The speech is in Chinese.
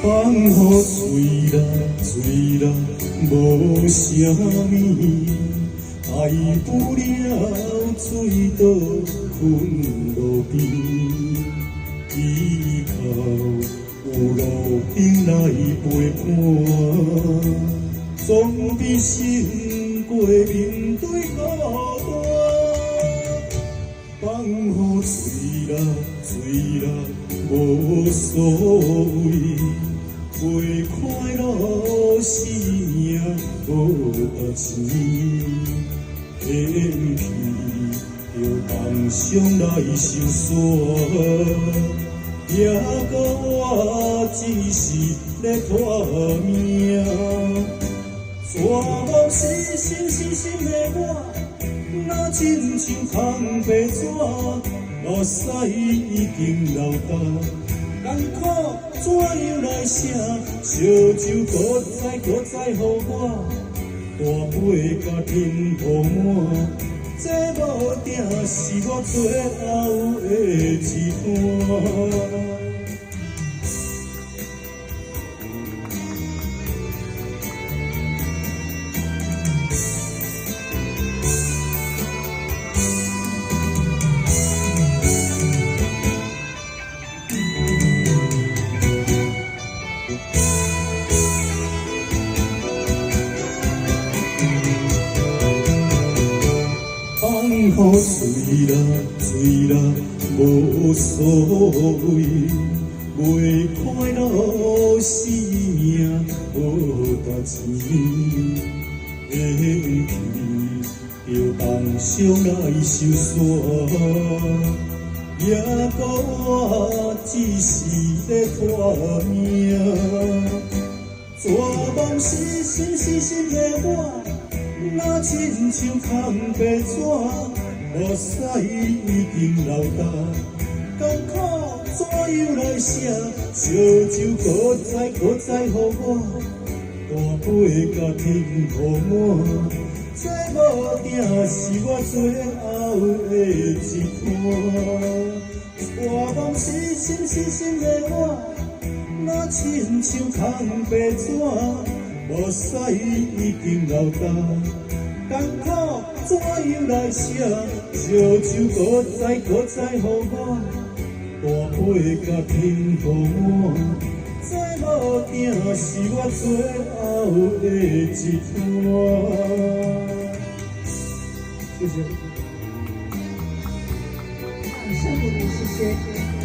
放雨水啦水啦，无啥物，爱不了水倒困路边，以后有路灯来陪伴，总比心过面对孤单。放雨水啦水啦，无所谓。为快乐生命无值钱，偏偏着梦想来相煞，也搁我只是咧拖命。绝望死心死心的我，若亲像空白纸，目屎已经流干。艰苦怎样来写？烧酒搁再予我，大杯甲天铺满，这无定是我最后的一摊。放雨水啦水啦，无所谓，为快乐生命无值钱，偏偏着梦想来相煞，也搁我只是咧拖命。绝望死心死心的我，若亲像空白纸，目屎已经流干。艰苦怎样来写？烧酒搁再予我，大杯甲天铺满，这无定是我最后的一摊。绝望死心死心的我，若亲像空白纸，目屎已经流干。艰苦怎样来写？烧酒搁再予我，大杯甲天铺满，这无定是我最后的一摊。谢谢。谢谢你，谢谢。